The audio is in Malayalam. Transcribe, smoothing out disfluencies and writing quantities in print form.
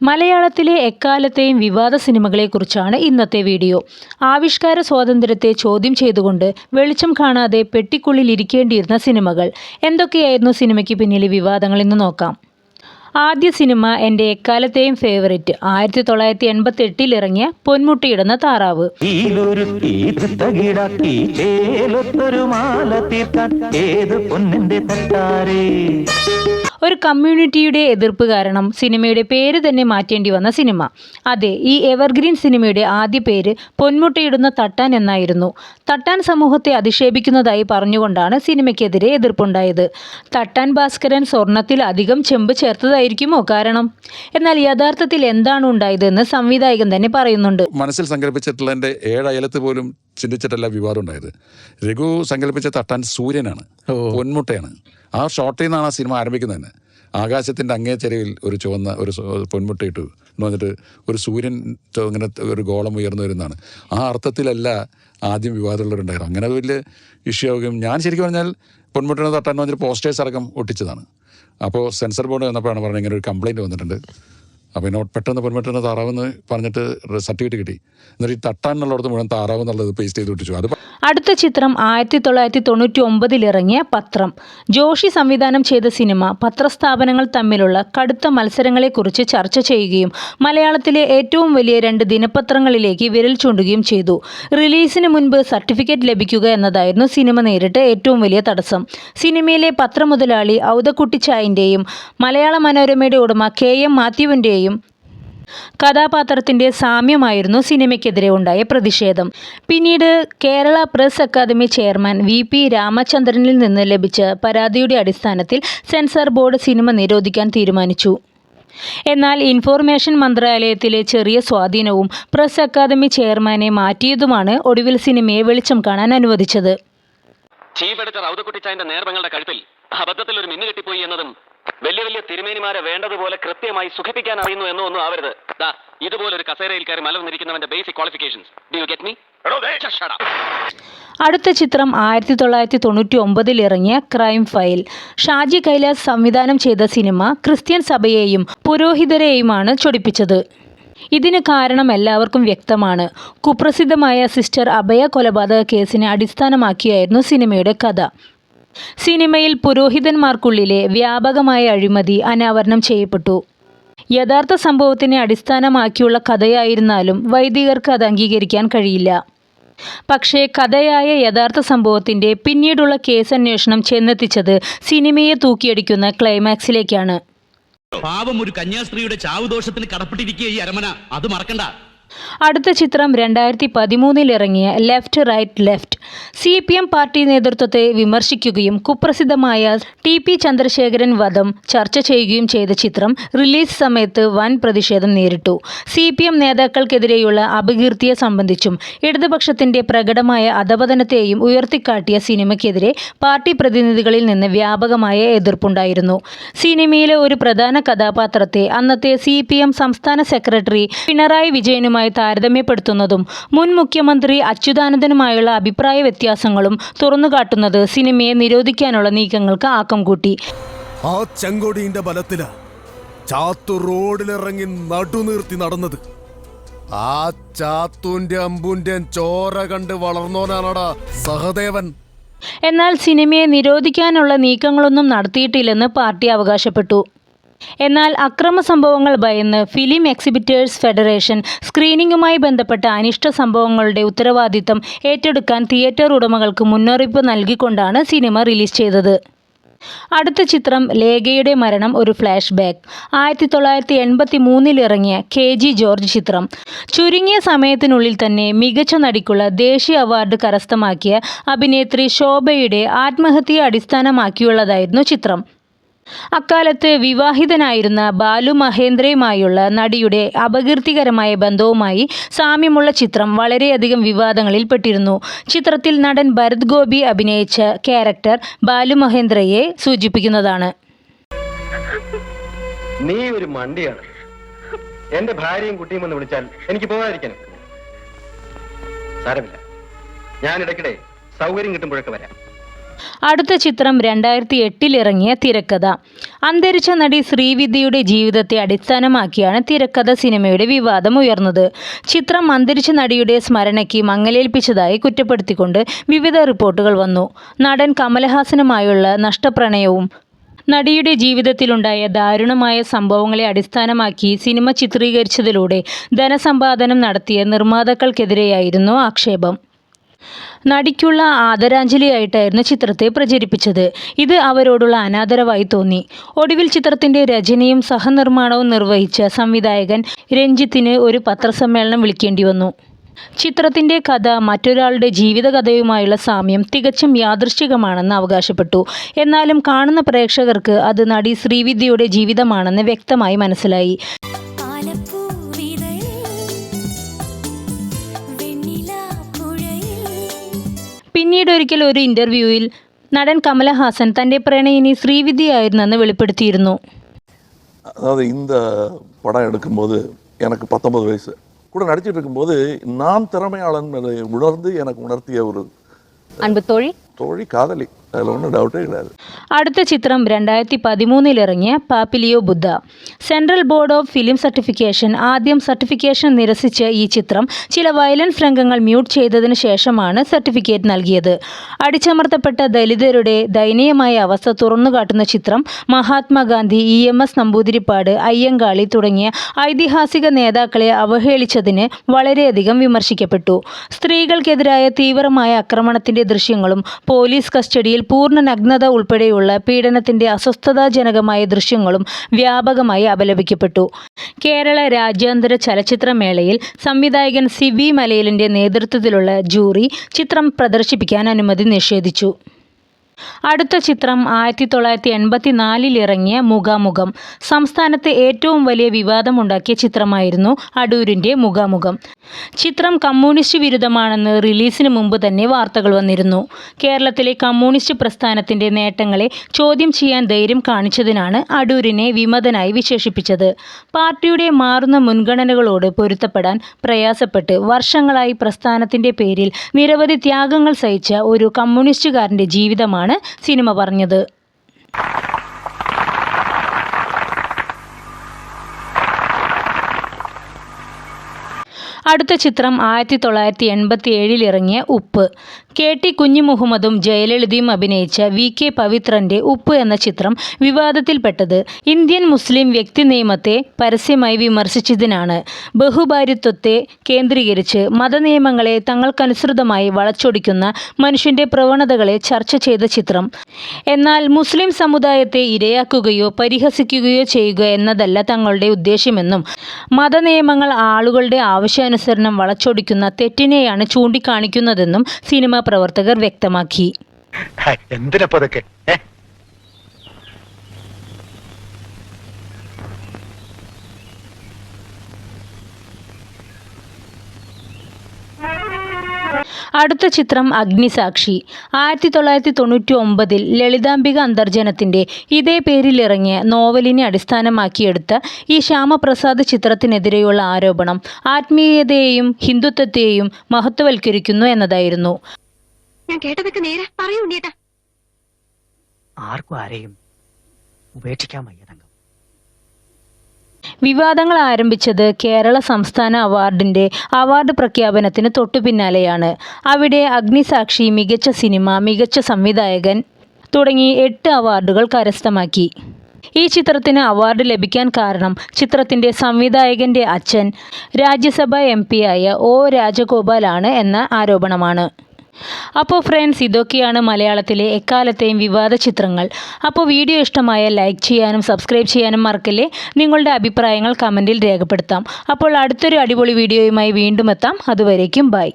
മലയാളത്തിലെ എക്കാലത്തെയും വിവാദ സിനിമകളെക്കുറിച്ചാണ് ഇന്നത്തെ വീഡിയോ. ആവിഷ്കാര സ്വാതന്ത്ര്യത്തെ ചോദ്യം ചെയ്തുകൊണ്ട് വെളിച്ചം കാണാതെ പെട്ടിക്കുള്ളിൽ ഇരിക്കേണ്ടിയിരുന്ന സിനിമകൾ. എന്തൊക്കെയായിരുന്നു സിനിമയ്ക്ക് പിന്നിലെ വിവാദങ്ങൾ എന്ന് നോക്കാം. ആദ്യ സിനിമ എൻ്റെ എക്കാലത്തെയും ഫേവറേറ്റ് 1988 ഇറങ്ങിയ പൊന്മുട്ടയിടുന്ന താറാവ്. ഒരു കമ്മ്യൂണിറ്റിയുടെ എതിർപ്പ് കാരണം സിനിമയുടെ പേര് തന്നെ മാറ്റേണ്ടി വന്ന സിനിമ. അതെ, ഈ എവർഗ്രീൻ സിനിമയുടെ ആദ്യ പേര് പൊന്മുട്ടയിടുന്ന തട്ടാൻ എന്നായിരുന്നു. തട്ടാൻ സമൂഹത്തെ അധിക്ഷേപിക്കുന്നതായി പറഞ്ഞുകൊണ്ടാണ് സിനിമയ്ക്കെതിരെ എതിർപ്പുണ്ടായത്. തട്ടാൻ ഭാസ്കരൻ സ്വർണത്തിൽ അധികം ചെമ്പ് ചേർത്തതായിരിക്കുമോ കാരണം? എന്നാൽ യഥാർത്ഥത്തിൽ എന്താണ് ഉണ്ടായതെന്ന് സംവിധായകൻ തന്നെ പറയുന്നുണ്ട്. മനസ്സിൽ സങ്കല്പിച്ചിട്ടുള്ളതിൻ്റെ 7 അയലത്ത് പോലും ചിന്തിച്ചിട്ടല്ല വിവാദം ഉണ്ടായത്. രഘു സങ്കല്പിച്ച തട്ടാൻ സൂര്യനാണ്, പൊന്മുട്ടയാണ്. ആ ഷോട്ടിൽ നിന്നാണ് ആ സിനിമ ആരംഭിക്കുന്നത് തന്നെ. ആകാശത്തിൻ്റെ അങ്ങേ ചെരുവിൽ ഒരു ചുവന്ന ഒരു പൊന്മുട്ടയിട്ടു എന്ന് പറഞ്ഞിട്ട് ഒരു സൂര്യൻ ഇങ്ങനെ ഒരു ഗോളം ഉയർന്നു വരുന്നതാണ്. ആ അർത്ഥത്തിലല്ല ആദ്യം വിവാദമുള്ളവരുണ്ടായിരുന്നു. അങ്ങനെ വലിയ ഇഷ്യൂ ആവുകയും ഞാൻ ശരിക്കും പറഞ്ഞാൽ പൊന്മുട്ടനെ തട്ടാൻ പറഞ്ഞിട്ട് പോസ്റ്റേഴ്സ് അടക്കം ഒട്ടിച്ചതാണ്. അപ്പോൾ സെൻസർ ബോർഡ് വന്നപ്പോഴാണ് പറഞ്ഞത് ഇങ്ങനെ ഒരു കംപ്ലയിൻറ്റ് വന്നിട്ടുണ്ട്. അപ്പോൾ എന്നോട് പെട്ടെന്ന് പൊന്മുട്ടനെ താറാവെന്ന് പറഞ്ഞിട്ട് സർട്ടിഫിക്കറ്റ് കിട്ടി. എന്നിട്ട് ഈ തട്ടാൻ എന്നുള്ളടത്ത് മുഴുവൻ താറാവ് എന്നുള്ളത് പേസ്റ്റ് ചെയ്ത് ഒട്ടിച്ചു. അത് അടുത്ത ചിത്രം 1999 ഇറങ്ങിയ പത്രം. ജോഷി സംവിധാനം ചെയ്ത സിനിമ പത്രസ്ഥാപനങ്ങൾ തമ്മിലുള്ള കടുത്ത മത്സരങ്ങളെക്കുറിച്ച് ചർച്ച ചെയ്യുകയും മലയാളത്തിലെ ഏറ്റവും വലിയ 2 ദിനപത്രങ്ങളിലേക്ക് വിരൽ ചൂണ്ടുകയും ചെയ്തു. റിലീസിന് മുൻപ് സർട്ടിഫിക്കറ്റ് ലഭിക്കുക എന്നതായിരുന്നു സിനിമ നേരിട്ട ഏറ്റവും വലിയ തടസ്സം. സിനിമയിലെ പത്രമുതലാളി ഔദക്കുട്ടിച്ചായൻ്റെയും മലയാള മനോരമയുടെ ഉടമ KM മാത്യുവിൻ്റെയും കഥാപാത്രത്തിൻ്റെ സാമ്യമായിരുന്നു സിനിമയ്ക്കെതിരെ ഉണ്ടായ പ്രതിഷേധം. പിന്നീട് Kerala press academy chairman VP രാമചന്ദ്രനിൽ നിന്ന് ലഭിച്ച പരാതിയുടെ അടിസ്ഥാനത്തിൽ സെൻസർ ബോർഡ് സിനിമ നിരോധിക്കാൻ തീരുമാനിച്ചു. എന്നാൽ ഇൻഫോർമേഷൻ മന്ത്രാലയത്തിലെ ചെറിയ സ്വാധീനവും പ്രസ് അക്കാദമി ചെയർമാനെ മാറ്റിയതുമാണ് ഒടുവിൽ സിനിമയെ വെളിച്ചം കാണാൻ അനുവദിച്ചത്. ചീഫ് എഡിറ്റർ ഔദക്കുട്ടിച്ചായന്റെ നേർമങ്ങളുടെ കഴുത്തിൽ അബദ്ധത്തിൽ ഒരു മിന്നു കെട്ടിപ്പോയി എന്നതും വലിയ വലിയ തിരുമേനിമാരെ വേണ്ടതുപോലെ കൃത്യമായി സുഖിപ്പിക്കാൻ അറിയുന്നു എന്നോ ഒന്നും ആവരുത്. ഇതുപോലൊരു കസേരയിൽ കയറി മലർന്നിരിക്കുന്നവന്റെ basic qualifications. Do you get me? അടുത്ത ചിത്രം 1999 ഇറങ്ങിയ ക്രൈം ഫയൽ. ഷാജി കൈലാസ് സംവിധാനം ചെയ്ത സിനിമ ക്രിസ്ത്യൻ സഭയെയും പുരോഹിതരെയുമാണ് ചൊടിപ്പിച്ചത്. ഇതിന് കാരണം എല്ലാവർക്കും വ്യക്തമാണ്. കുപ്രസിദ്ധമായ സിസ്റ്റർ അഭയ കൊലപാതക കേസിനെ അടിസ്ഥാനമാക്കിയായിരുന്നു സിനിമയുടെ കഥ. സിനിമയിൽ പുരോഹിതന്മാർക്കുള്ളിലെ വ്യാപകമായ അഴിമതി അനാവരണം ചെയ്യപ്പെട്ടു. യഥാർത്ഥ സംഭവത്തിനെ അടിസ്ഥാനമാക്കിയുള്ള കഥയായിരുന്നാലും വൈദികർക്ക് അത് അംഗീകരിക്കാൻ കഴിയില്ല. പക്ഷേ കഥയായ യഥാർത്ഥ സംഭവത്തിൻ്റെ പിന്നീടുള്ള കേസന്വേഷണം ചെന്നെത്തിച്ചത് സിനിമയെ തൂക്കിയടിക്കുന്ന ക്ലൈമാക്സിലേക്കാണ്. പാവം ഒരു കന്യാസ്ത്രീയുടെ ചാവുദോഷത്തിന് കടപ്പെട്ടിരിക്കുക ഈ അരമന, അത് മറക്കണ്ട. അടുത്ത ചിത്രം 2013 ഇറങ്ങിയ left right left. CPM party നേതൃത്വത്തെ വിമർശിക്കുകയും കുപ്രസിദ്ധമായ TP ചന്ദ്രശേഖരൻ വധം ചർച്ച ചെയ്യുകയും ചെയ്ത ചിത്രം റിലീസ് സമയത്ത് വൻ പ്രതിഷേധം നേരിട്ടു. CPM നേതാക്കൾക്കെതിരെയുള്ള അപകീർത്തിയെ സംബന്ധിച്ചും ഇടതുപക്ഷത്തിൻ്റെ പ്രകടമായ അധപതനത്തെയും ഉയർത്തിക്കാട്ടിയ സിനിമയ്ക്കെതിരെ പാർട്ടി പ്രതിനിധികളിൽ നിന്ന് വ്യാപകമായ എതിർപ്പുണ്ടായിരുന്നു. സിനിമയിലെ ഒരു പ്രധാന കഥാപാത്രത്തെ അന്നത്തെ CPM സംസ്ഥാന സെക്രട്ടറി പിണറായി വിജയനുമായി താരതമ്യപ്പെടുത്തുന്നതും മുൻ മുഖ്യമന്ത്രി അച്യുതാനന്ദനുമായുള്ള അഭിപ്രായ വ്യത്യാസങ്ങളും തുറന്നുകാട്ടുന്നത് സിനിമയെ നിരോധിക്കാനുള്ള നീക്കങ്ങൾക്ക് ആക്കം കൂട്ടി. ആ ചെങ്കൊടിന്റെ ബലത്തിലാ ചാത്തു റോഡിലിറങ്ങി നടുനീർത്തി നടന്നത്. ആ ചാത്തുന്റെ അമ്പുന്റെ ചോര കണ്ട് വളർന്നോനാണടാ സഹദേവൻ. എന്നാൽ സിനിമയെ നിരോധിക്കാനുള്ള നീക്കങ്ങളൊന്നും നടത്തിയിട്ടില്ലെന്ന് പാർട്ടി അവകാശപ്പെട്ടു. എന്നാൽ അക്രമ സംഭവങ്ങൾ ഭയന്ന് ഫിലിം എക്സിബിറ്റേഴ്സ് ഫെഡറേഷൻ സ്ക്രീനിങ്ങുമായി ബന്ധപ്പെട്ട അനിഷ്ട സംഭവങ്ങളുടെ ഉത്തരവാദിത്തം ഏറ്റെടുക്കാൻ തിയേറ്റർ ഉടമകൾക്ക് മുന്നറിയിപ്പ് നൽകിക്കൊണ്ടാണ് സിനിമ റിലീസ് ചെയ്തത്. അടുത്ത ചിത്രം ലേഖയുടെ മരണം ഒരു ഫ്ലാഷ് ബാക്ക്. 1983 ഇറങ്ങിയ KG ജോർജ് ചിത്രം. ചുരുങ്ങിയ സമയത്തിനുള്ളിൽ തന്നെ മികച്ച നടിക്കുള്ള ദേശീയ അവാർഡ് കരസ്ഥമാക്കിയ അഭിനേത്രി ശോഭയുടെ ആത്മഹത്യയെ അടിസ്ഥാനമാക്കിയുള്ളതായിരുന്നു ചിത്രം. അക്കാലത്ത് വിവാഹിതനായിരുന്ന ബാലു മഹേന്ദ്രയുമായുള്ള നടിയുടെ അപകീർത്തികരമായ ബന്ധവുമായി സാമ്യമുള്ള ചിത്രം വളരെയധികം വിവാദങ്ങളിൽ പെട്ടിരുന്നു. ചിത്രത്തിൽ നടൻ ഭരത് ഗോപി അഭിനയിച്ച ക്യാരക്ടർ ബാലു മഹേന്ദ്രയെ സൂചിപ്പിക്കുന്നതാണ്. നീ ഒരു മണ്ടിയാണ്. എന്റെ ഭാര്യയും കുട്ടിയും എന്ന് വിളിച്ചാൽ എനിക്ക് പോകാതിരിക്കാൻ സാരമില്ല. ഞാൻ ഇടയ്ക്കിടെ സൗകര്യം കിട്ടുമ്പോഴൊക്കെ വരാം. അടുത്ത ചിത്രം 2008 ഇറങ്ങിയ തിരക്കഥ. അന്തരിച്ച നടി ശ്രീവിദ്യയുടെ ജീവിതത്തെ അടിസ്ഥാനമാക്കിയാണ് തിരക്കഥ സിനിമയുടെ വിവാദം ഉയർന്നത്. ചിത്രം അന്തരിച്ച നടിയുടെ സ്മരണയ്ക്ക് മങ്ങലേൽപ്പിച്ചതായി കുറ്റപ്പെടുത്തിക്കൊണ്ട് വിവിധ റിപ്പോർട്ടുകൾ വന്നു. നടൻ കമലഹാസനുമായുള്ള നഷ്ടപ്രണയവും നടിയുടെ ജീവിതത്തിലുണ്ടായ ദാരുണമായ സംഭവങ്ങളെ അടിസ്ഥാനമാക്കി സിനിമ ചിത്രീകരിച്ചതിലൂടെ ധനസമ്പാദനം നടത്തിയ നിർമ്മാതാക്കൾക്കെതിരെയായിരുന്നു ആക്ഷേപം. നടിക്കുള്ള ആദരാഞ്ജലിയായിട്ടായിരുന്നു ചിത്രത്തെ പ്രചരിപ്പിച്ചത്. ഇത് അവരോടുള്ള അനാദരവായി തോന്നി. ഒടുവിൽ ചിത്രത്തിന്റെ രചനയും സഹനിർമ്മാണവും നിർവഹിച്ച സംവിധായകൻ രഞ്ജിത്തിന് ഒരു പത്രസമ്മേളനം വിളിക്കേണ്ടി വന്നു. ചിത്രത്തിന്റെ കഥ മറ്റൊരാളുടെ ജീവിതകഥയുമായുള്ള സാമ്യം തികച്ചും യാദൃശ്ചികമാണെന്ന് അവകാശപ്പെട്ടു. എന്നാലും കാണുന്ന പ്രേക്ഷകർക്ക് അത് നടി ശ്രീവിദ്യയുടെ ജീവിതമാണെന്ന് വ്യക്തമായി മനസ്സിലായി. പിന്നീട് ഒരിക്കൽ ഒരു ഇന്റർവ്യൂവിൽ നടൻ കമലഹാസൻ തന്റെ പ്രണയിനി ശ്രീവിദ്യയായിരുന്നെന്ന് വെളിപ്പെടുത്തിയിരുന്നു. அதாவது இந்த படம் எடுக்கும்போது எனக்கு 19 வயசு கூட நடிச்சிட்டு இருக்கும்போது நான் திறமையாளன் உணர்ந்து எனக்கு உணர்த்திய ஒரு அன்பு தோழி காதலி, அதில் ஒன்றும் டவுட்டே கிடையாது. അടുത്ത ചിത്രം 2013 ഇറങ്ങിയ Papilio Buddha. Central Board of Film Certification ആദ്യം സർട്ടിഫിക്കേഷൻ നിരസിച്ച ഈ ചിത്രം ചില വയലൻസ് രംഗങ്ങൾ മ്യൂട്ട് ചെയ്തതിന് ശേഷമാണ് സർട്ടിഫിക്കറ്റ് നൽകിയത്. അടിച്ചമർത്തപ്പെട്ട ദലിതരുടെ ദയനീയമായ അവസ്ഥ തുറന്നുകാട്ടുന്ന ചിത്രം മഹാത്മാഗാന്ധി, EMS നമ്പൂതിരിപ്പാട്, അയ്യങ്കാളി തുടങ്ങിയ ഐതിഹാസിക നേതാക്കളെ അവഹേളിച്ചതിന് വളരെയധികം വിമർശിക്കപ്പെട്ടു. സ്ത്രീകൾക്കെതിരായ തീവ്രമായ ആക്രമണത്തിന്റെ ദൃശ്യങ്ങളും പോലീസ് കസ്റ്റഡിയിൽ പൂർണ്ണ നഗ്നത ഉൾപ്പെടെയുള്ള പീഡനത്തിന്റെ അസ്വസ്ഥതാജനകമായ ദൃശ്യങ്ങളും വ്യാപകമായി അപലപിക്കപ്പെട്ടു. കേരള രാജ്യാന്തര ചലച്ചിത്രമേളയിൽ സംവിധായകൻ സിബി മലയിലിന്റെ നേതൃത്വത്തിലുള്ള ജൂറി ചിത്രം പ്രദർശിപ്പിക്കാൻ അനുമതി നിഷേധിച്ചു. അടുത്ത ചിത്രം 1984 ഇറങ്ങിയ മുഖാമുഖം. സംസ്ഥാനത്തെ ഏറ്റവും വലിയ വിവാദമുണ്ടാക്കിയ ചിത്രമായിരുന്നു അടൂരിൻ്റെ മുഖാമുഖം. ചിത്രം കമ്മ്യൂണിസ്റ്റ് വിരുദ്ധമാണെന്ന് റിലീസിന് മുമ്പ് തന്നെ വാർത്തകൾ വന്നിരുന്നു. കേരളത്തിലെ കമ്മ്യൂണിസ്റ്റ് പ്രസ്ഥാനത്തിൻ്റെ നേട്ടങ്ങളെ ചോദ്യം ചെയ്യാൻ ധൈര്യം കാണിച്ചതിനാണ് അടൂരിനെ വിമതനായി വിശേഷിപ്പിച്ചത്. പാർട്ടിയുടെ മാറുന്ന മുൻഗണനകളോട് പൊരുത്തപ്പെടാൻ പ്രയാസപ്പെട്ട് വർഷങ്ങളായി പ്രസ്ഥാനത്തിൻ്റെ പേരിൽ നിരവധി ത്യാഗങ്ങൾ സഹിച്ച ഒരു കമ്മ്യൂണിസ്റ്റുകാരൻ്റെ ജീവിതമാണ് സിനിമ പറഞ്ഞത്. അടുത്ത ചിത്രം 1987 ഇറങ്ങിയ ഉപ്പ്. KT കുഞ്ഞിമുഹമ്മദും ജയലളിതയും അഭിനയിച്ച VK പവിത്രന്റെ ഉപ്പ് എന്ന ചിത്രം വിവാദത്തിൽപ്പെട്ടത് ഇന്ത്യൻ മുസ്ലിം വ്യക്തി നിയമത്തെ പരസ്യമായി വിമർശിച്ചതിനാണ്. ബഹുഭാര്യത്വത്തെ കേന്ദ്രീകരിച്ച് മതനിയമങ്ങളെ തങ്ങൾക്കനുസൃതമായി വളച്ചൊടിക്കുന്ന മനുഷ്യന്റെ പ്രവണതകളെ ചർച്ച ചെയ്ത ചിത്രം. എന്നാൽ മുസ്ലിം സമുദായത്തെ ഇരയാക്കുകയോ പരിഹസിക്കുകയോ ചെയ്യുക എന്നതല്ല തങ്ങളുടെ ഉദ്ദേശ്യമെന്നും മതനിയമങ്ങൾ ആളുകളുടെ ആവശ്യാനുസരണം വളച്ചൊടിക്കുന്ന തെറ്റിനെയാണ് ചൂണ്ടിക്കാണിക്കുന്നതെന്നും സിനിമാ പ്രവർത്തകർ വ്യക്തമാക്കി. എന്തിനപ്പതൊക്കെ അടുത്ത ചിത്രം അഗ്നിസാക്ഷി. 1999 ലളിതാംബിക അന്തർജനത്തിൻ്റെ ഇതേ പേരിലിറങ്ങിയ നോവലിനെ അടിസ്ഥാനമാക്കിയെടുത്ത ഈ ശ്യാമപ്രസാദ് ചിത്രത്തിനെതിരെയുള്ള ആരോപണം ആത്മീയതയെയും ഹിന്ദുത്വത്തെയും മഹത്വവൽക്കരിക്കുന്നു എന്നതായിരുന്നു. ഞാൻ കേട്ടതൊക്കെ നേരെ പറയൂ ഉണ്ണിയേട്ടാ. ആർക്കും ആരെയും ഉപേക്ഷിക്കാൻ വയ്യതങ്കം. വിവാദങ്ങൾ ആരംഭിച്ചത് കേരള സംസ്ഥാന അവാർഡ് പ്രഖ്യാപനത്തിന് തൊട്ടു പിന്നാലെയാണ്. അവിടെ അഗ്നിസാക്ഷി മികച്ച സിനിമ, മികച്ച സംവിധായകൻ തുടങ്ങി 8 അവാർഡുകൾ കരസ്ഥമാക്കി. ഈ ചിത്രത്തിന് അവാർഡ് ലഭിക്കാൻ കാരണം ചിത്രത്തിൻ്റെ സംവിധായകൻ്റെ അച്ഛൻ രാജ്യസഭാ MP ആയ O രാജഗോപാലാണ് എന്ന ആരോപണമാണ്. അപ്പോൾ ഫ്രണ്ട്സ്, ഇതൊക്കെയാണ് മലയാളത്തിലെ എക്കാലത്തെയും വിവാദ ചിത്രങ്ങൾ. അപ്പോൾ വീഡിയോ ഇഷ്ടമായ ലൈക്ക് ചെയ്യാനും സബ്സ്ക്രൈബ് ചെയ്യാനും മറക്കല്ലേ. നിങ്ങളുടെ അഭിപ്രായങ്ങൾ കമൻറ്റിൽ രേഖപ്പെടുത്താം. അപ്പോൾ അടുത്തൊരു അടിപൊളി വീഡിയോയുമായി വീണ്ടും എത്താം. അതുവരേക്കും ബൈ.